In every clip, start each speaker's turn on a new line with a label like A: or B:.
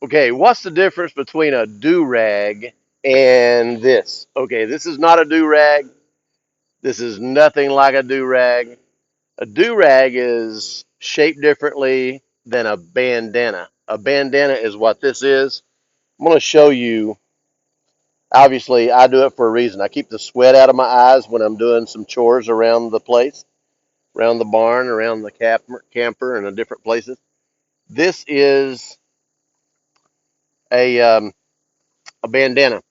A: Okay, what's the difference between a do-rag and this? Okay, this is not a do-rag. This is nothing like a do-rag. A do-rag is shaped differently than a bandana. A bandana is what this is. I'm going to show you. Obviously, I do it for a reason. I keep the sweat out of my eyes when I'm doing some chores around the place, around the barn, around the camper, and in different places. This is a um, a bandana,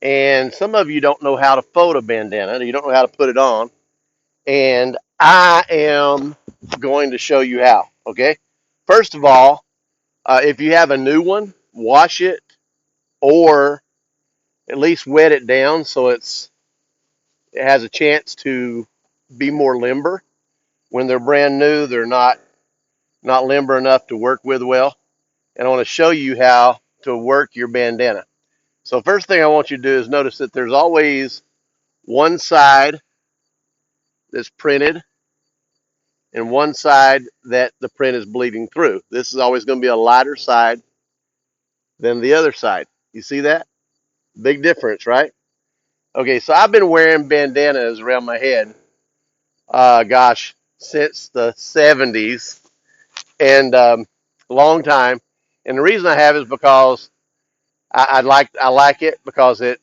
A: and some of you don't know how to fold a bandana. You don't know how to put it on, and I am going to show you how. Okay, first of all, if you have a new one, wash it or at least wet it down so it has a chance to be more limber. When they're brand new, they're not limber enough to work with well. And I want to show you how to work your bandana. So first thing I want you to do is notice that there's always one side that's printed and one side that the print is bleeding through. This is always going to be a lighter side than the other side. You see that? Big difference, right? Okay, so I've been wearing bandanas around my head, gosh, since the 70s, and a long time. And the reason I have is because I like it because it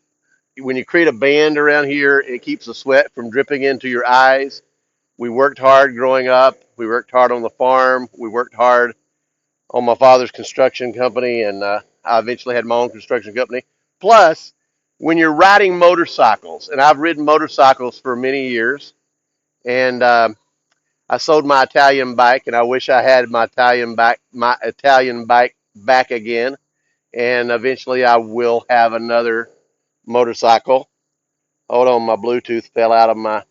A: when you create a band around here, it keeps the sweat from dripping into your eyes. We worked hard growing up. We worked hard on the farm. We worked hard on my father's construction company, and I eventually had my own construction company. Plus, when you're riding motorcycles, and I've ridden motorcycles for many years, and I sold my Italian bike, and I wish I had my Italian bike back again. And eventually, I will have another motorcycle. Hold on, my Bluetooth fell out of my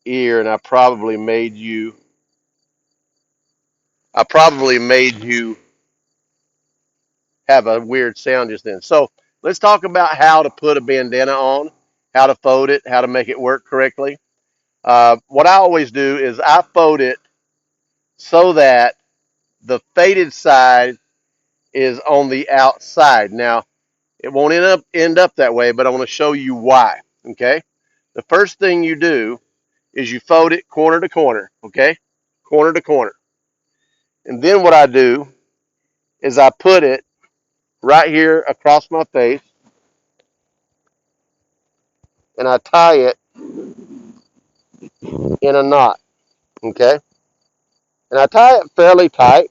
A: ear, and I probably made you have a weird sound just then. So let's talk about how to put a bandana on, how to fold it, how to make it work correctly. What I always do is I fold it so that the faded side is on the outside. Now, it won't end up that way, but I want to show you why. Okay? The first thing you do is you fold it corner to corner, okay? Corner to corner. And then what I do is I put it right here across my face and I tie it in a knot, okay? And I tie it fairly tight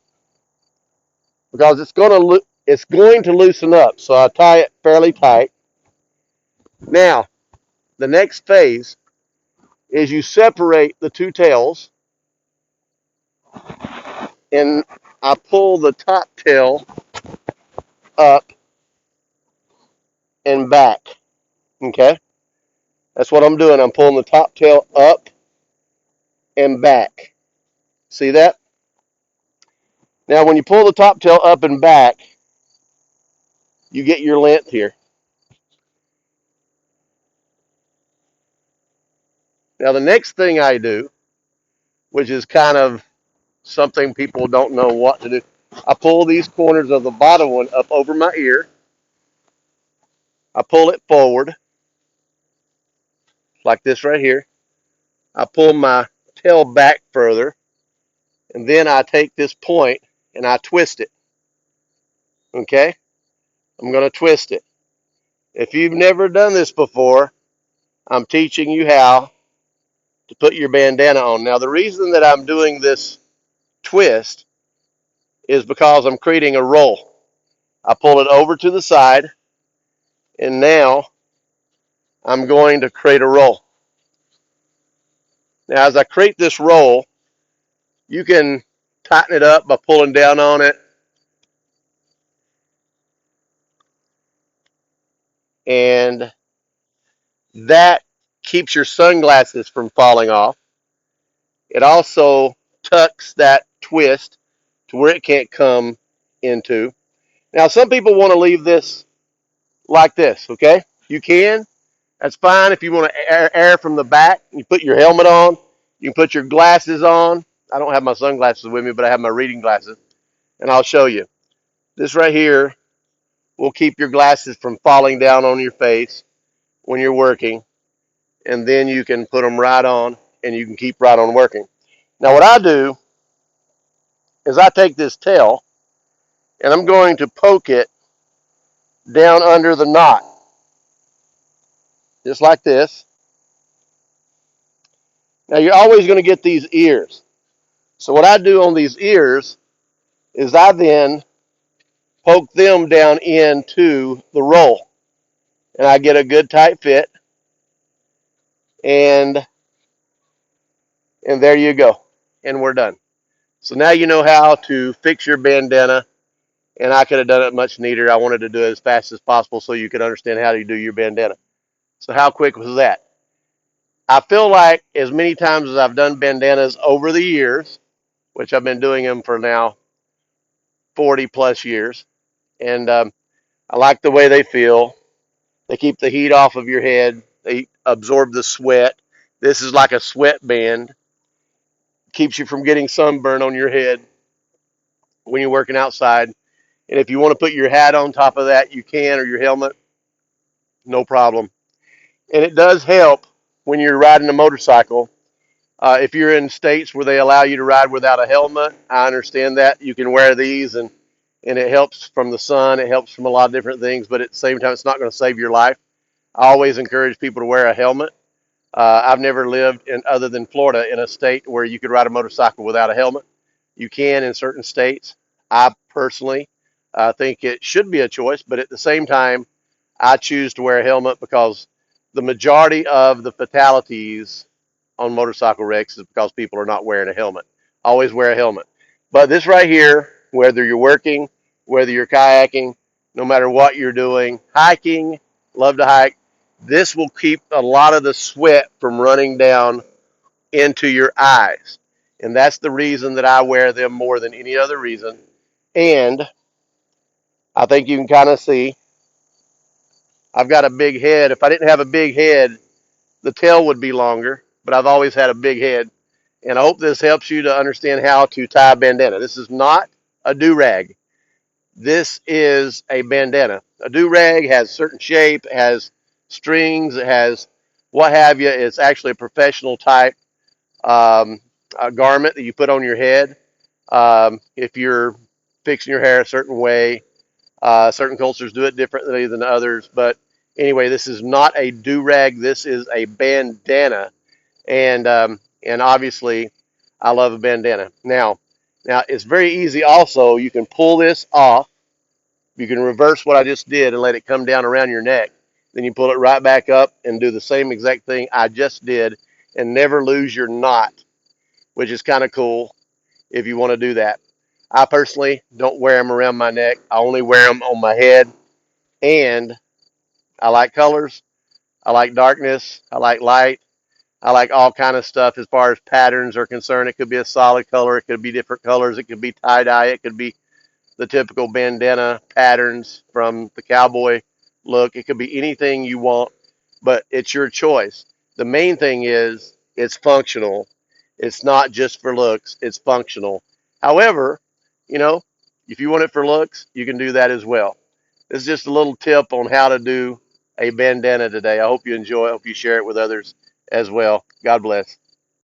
A: because it's going to loosen up. So I tie it fairly tight. Now, the next phase is you separate the two tails and I pull the top tail up and back, okay? That's what I'm doing. I'm pulling the top tail up and back. See that? Now, when you pull the top tail up and back, you get your length here. Now, the next thing I do, which is kind of something people don't know what to do, I pull these corners of the bottom one up over my ear. I pull it forward, like this right here. I pull my tail back further, and then I take this point and I twist it. Okay? I'm going to twist it. If you've never done this before, I'm teaching you how to put your bandana on. Now, the reason that I'm doing this twist is because I'm creating a roll. I pull it over to the side, and now I'm going to create a roll. Now, as I create this roll, you can tighten it up by pulling down on it, and that keeps your sunglasses from falling off. It also tucks that twist to where it can't come into. Now, some people want to leave this like this, okay? You can. That's fine if you want to air from the back. You put your helmet on. You can put your glasses on. I don't have my sunglasses with me, but I have my reading glasses. and I'll show you. This right here will keep your glasses from falling down on your face when you're working, and then you can put them right on and you can keep right on working. Now what I do is I take this tail and I'm going to poke it down under the knot, just like this. Now you're always going to get these ears. So what I do on these ears is I then poke them down into the roll, and I get a good tight fit, and there you go, and we're done. So now you know how to fix your bandana, and I could have done it much neater. I wanted to do it as fast as possible so you could understand how to do your bandana. So how quick was that? I feel like as many times as I've done bandanas over the years, which I've been doing them for now 40 plus years, and I like the way they feel. They keep the heat off of your head. They absorb the sweat. This is like a sweat band. Keeps you from getting sunburn on your head when you're working outside. And if you want to put your hat on top of that, you can, or your helmet, no problem. And it does help when you're riding a motorcycle. If you're in states where they allow you to ride without a helmet, I understand that. You can wear these, and it helps from the sun. It helps from a lot of different things, but at the same time, it's not going to save your life. I always encourage people to wear a helmet. I've never lived in other than Florida in a state where you could ride a motorcycle without a helmet. You can in certain states. I personally think it should be a choice, but at the same time, I choose to wear a helmet because the majority of the fatalities on motorcycle wrecks is because people are not wearing a helmet. Always wear a helmet. But this right here, whether you're working, whether you're kayaking, no matter what you're doing, hiking, love to hike, this will keep a lot of the sweat from running down into your eyes. And that's the reason that I wear them more than any other reason. And I think you can kind of see I've got a big head. If I didn't have a big head, the tail would be longer, but I've always had a big head. And I hope this helps you to understand how to tie a bandana. This is not a do-rag. This is a bandana. A do-rag has certain shape, has strings, it has what have you. It's actually a professional type a garment that you put on your head. If you're fixing your hair a certain way, certain cultures do it differently than others. But anyway, this is not a do-rag. This is a bandana, and obviously, I love a bandana. Now it's very easy. Also, you can pull this off. You can reverse what I just did and let it come down around your neck. Then you pull it right back up and do the same exact thing I just did, and never lose your knot, which is kind of cool if you want to do that. I personally don't wear them around my neck. I only wear them on my head, and I like colors. I like darkness. I like light. I like all kind of stuff as far as patterns are concerned. It could be a solid color. It could be different colors. It could be tie-dye. It could be the typical bandana patterns from the cowboy look. It could be anything you want, but it's your choice. The main thing is it's functional. It's not just for looks, it's functional. However, you know, if you want it for looks, you can do that as well. This is just a little tip on how to do a bandana today. I hope you enjoy it. I hope you share it with others as well. God bless.